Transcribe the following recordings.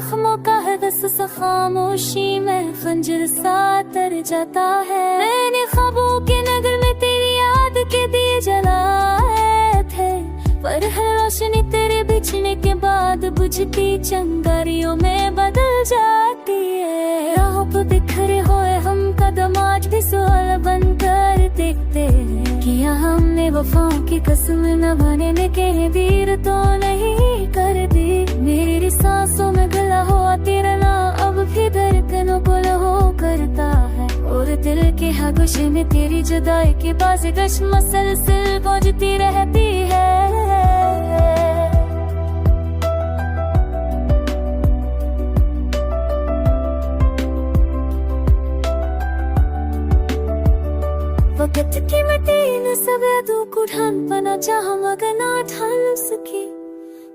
जख्मों का है दस सा खामोशी में खंजर सा तर जाता है। मैंने ख्वाबों के नगर में तेरी याद के दिए जलाए थे, पर है रोशनी तेरे बिछने के बाद बुझती चिंगारियों में बदल जाती है। राहों पे बिखरे हुए हम कदम आज भी सवाल बनकर देखते हैं, किया हमने वफाओं की कसम निभाने के वीर तो नहीं कर दी। मेरी सांसों में गला हुआ तेरा नाम अब भी धड़कनों को लहो करता है, और दिल के हागोशे में तेरी जुदाई की बाज़िश मसलसल गूंजती रहती है। वक्त की मिट्टी न सब यादों को ढान पाना चाह मगर ना ढाल सकी।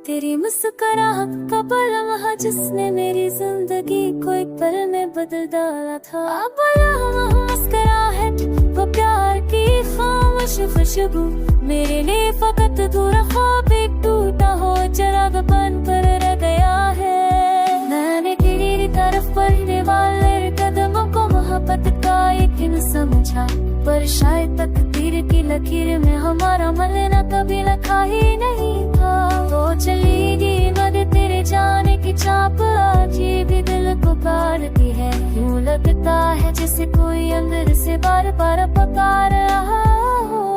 तेरी मुस्कुराहट का पल वहाँ जिसने मेरी जिंदगी को एक पल में बदल डाला था। अब मुस्कुराहट वो प्यार की खामोश खुशबू मेरे लिए फकत अधूरा ख्वाब एक टूटा हो चिराग बन पर रह गया है। मैंने तेरी तरफ बढ़ने वाले कदमों को मोहब्बत का यकीन समझा, पर शायद तकदीर की लकीर में हमारा मिलना कभी लिखा ही नहीं था। तो चलेगी मगर तेरे जाने की चाप आज ये भी दिल को काटती है। यूं लगता है जैसे कोई अंदर से बार बार पुकार रहा हो।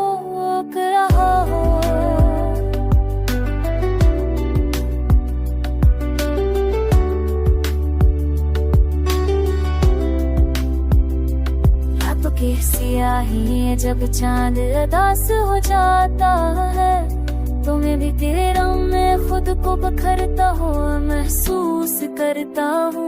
सियाही है जब चांद अदास हो जाता है, तो मैं भी तेरे रंग में खुद को बखरता हुआ महसूस करता हूँ।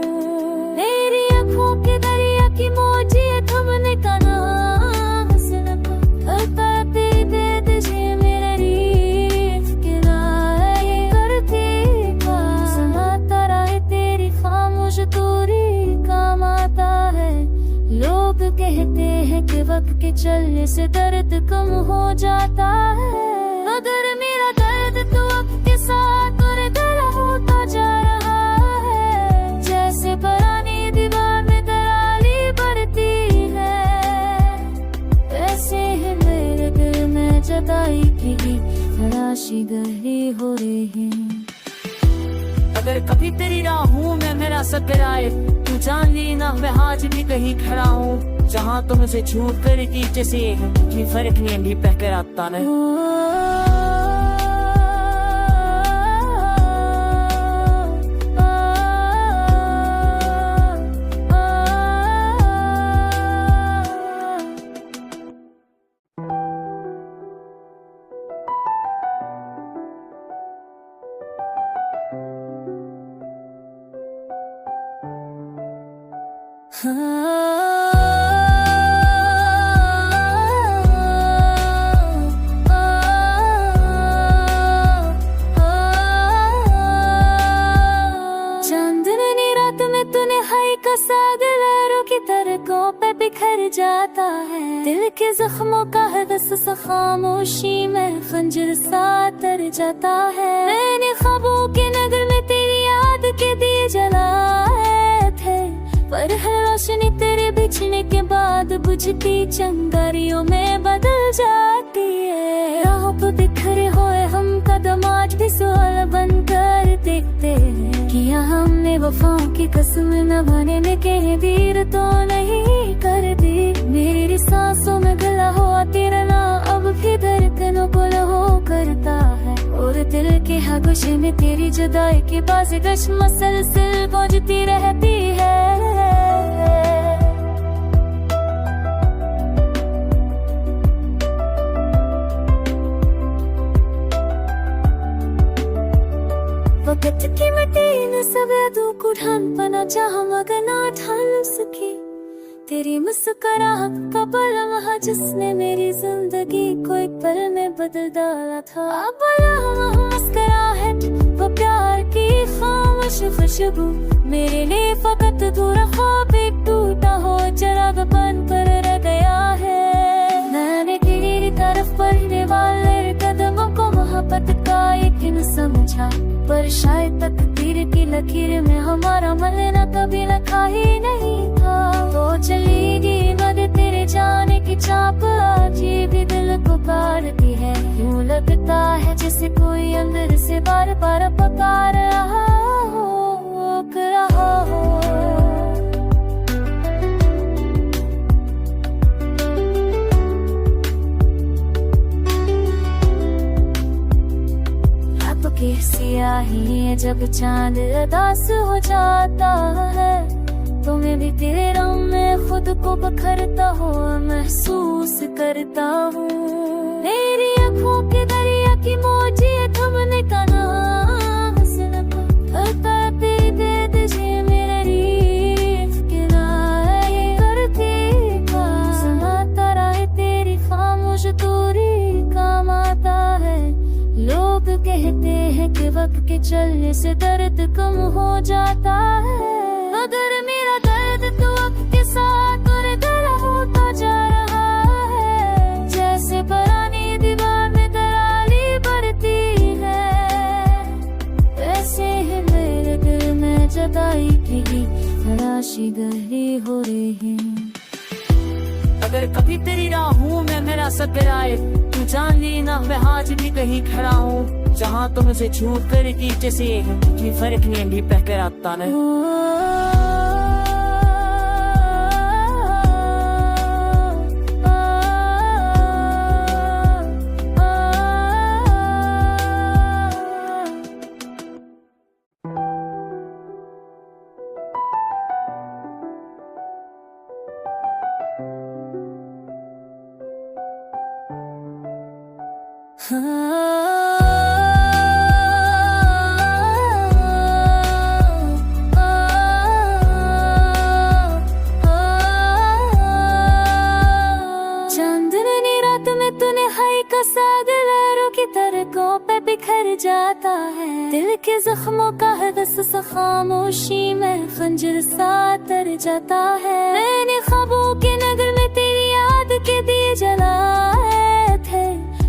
मेरी आँखों के दरिया की मौजें थमने का नाम करता तेरी बेदशे मेरे रीफ किनारे करती का सुनाता रहे तेरी खामोश दूरी काम आता है। लोग कहते हैं कि वक्त के चलने से दर्द कम हो जाता है, मगर मेरा दर्द तो वक्त के साथ और गहरा होता जा रहा है। जैसे पुरानी दीवार में दरारें बढ़ती है, वैसे ही मेरे दिल में जुदाई की तलाशी गहरी हो रही है। अगर कभी तेरी राहों में मेरा सफर आए, तू जान लेना मैं आज भी कहीं खड़ा हूँ जहाँ तुमसे छूट कर की जैसे कि फर्क नहीं भी पहकर आता है। चांदनी रात में तूने हाय का सागर लहरों की तरकों पे बिखर जाता है। दिल के जख्मों का है दस सा खामोशी में खंजर सा तर जाता है। मैंने ख्वाबों के नगर में तेरी याद के दिए जलाए थे, पर है रोशनी तेरे बिछने के बाद बुझती चिंगारियों में बदल जाती है। राहों पे बिखरे हुए हम कदम आज भी सवाल बनकर देखते हैं, किया हमने वफाओं की कसम निभाने के वीर तो नहीं कर दी। मेरी सांसों में गला हुआ तेरा नाम अब भी धड़कनों को लहो करता है, और दिल के हागोशे में तेरी जुदाई की बाज़िश मसलसल गूंजती रहती है। वक्त की मिट्टी न सब यादों को ढान पाना चाह मगर ना ढाल सकी। तेरी मुस्कुराहट का पल वहाँ जिसने मेरी जिंदगी को एक पल में बदल डाला था। अब मुस्कुराहट वो प्यार की खामोश खुशबू मेरे लिए फकत अधूरा ख्वाब एक टूटा हो चिराग बन पर रह गया है। मैंने तेरी तरफ बढ़ने वाले कदमों को मोहब्बत का एक यकीन समझा, पर शायद तकदीर की लकीर में हमारा मिलना कभी लिखा ही नहीं था। तो चलेगी बद तेरे जाने की चाप, आज ये भी दिल को काटती है। यूं लगता है जैसे कोई अंदर से बार बार पुकार रहा हो। की सियाही जब चांद उदास हो जाता है, तुम्हें भी तेरे रंग में खुद को बखरता हो महसूस करता हूँ। मेरी आँखों के दरिया की मौजी थमने का नाम दे दीजिए मेरे रीफ किनारे करती का, सुनाता रहे तेरी खामोश दूरी काम आता है। लोग कहते हैं कि वक्त के चलने से दर्द कम हो जाता है, मगर मेरा दर्द तो वक्त के साथ और गहरा होता जा रहा है। जैसे पुरानी दीवार में दरारें बढ़ती है, वैसे ही मेरे दिल में जुदाई की तलाशी गहरी हो रही है। अगर कभी तेरी राहों में मेरा सफर आए, तू जान लेना मैं आज भी कहीं खड़ा हूँ। जहाँ तुम मुझे छूट कर की जैसे कोई फर्क नहीं भी पहकर आता नहीं। चांदनी रात में तूने हाय का साग लहरों की तरकों पे बिखर जाता है। दिल के जख्मों का हदस सा खामोशी में खंजर सा तर जाता है। मैंने ख्वाबों के नगर में तेरी याद के दिए जलाए थे,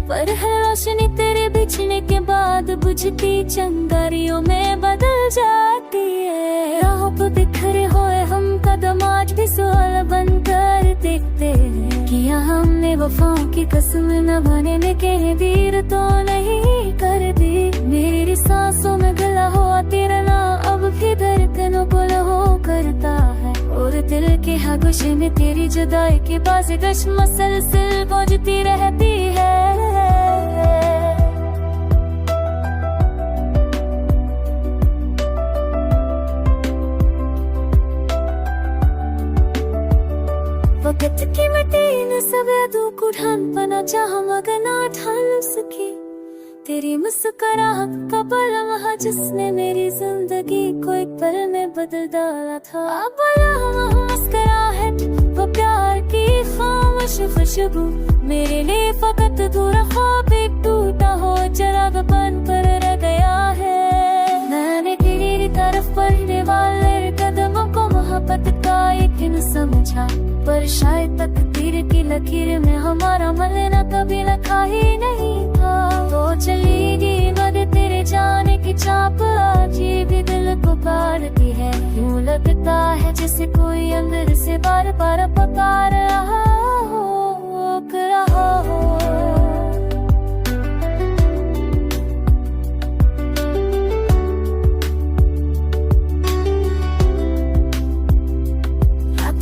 पर हर रोशनी तेरे बिछने के बाद बुझती चिंगारियों में बदल जाती है। राहों पे बिखरे हुए हम कदम आज भी सवाल बनकर देखते हैं, किया हमने वफाओं की कसम न भरने के दीर तो नहीं कर दी। मेरी सांसों में गला हुआ तेरा नाम अब भी धड़कनों को लहो करता है, और दिल के हागोशे में तेरी जुदाई की बाज़गश मसलसल गूंजती रहती है। वक्त की मिट्टी न सब यादों को ढान बना, जहाँ मगर ना ढाल सकी तेरी मुस्कुराहट का पल वहाँ जिसने मेरी जिंदगी को एक पल में बदल डाला था। अब मुस्कुराहट वो प्यार की खामोश खुशबू मेरे लिए फकत अधूरा ख्वाब एक टूटा हो चिराग बन कर रह गया है। मैंने तेरी तरफ बढ़ने वाले कदमों को मोहब्बत का यकीन समझा, पर शायद तकदीर की लकीर में हमारा मिलना कभी लिखा ही नहीं था। तो चलेगी बद तेरे जाने की चाप, आज ये भी दिल को काटती है। यूं लगता है जैसे कोई अंदर से बार बार पुकार रहा हो।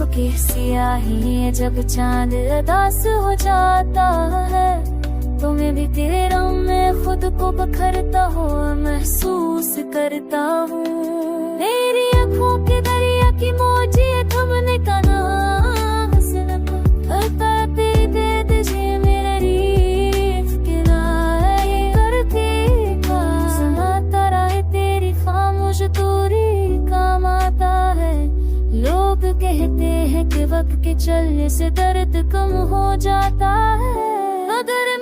की सियाही जब चांद उदास हो जाता है, तुम्हें भी तेरे रंग में खुद को बखरता हो महसूस करता हूँ। मेरी आँखों के दरिया की मौजी थमने का नाम दे दीजिए मेरे रीफ किनारे करती का, सुनाता रहे तेरी खामोश दूरी काम आता है। लोग कहते हैं कि वक्त के चलने से दर्द कम हो जाता है, मगर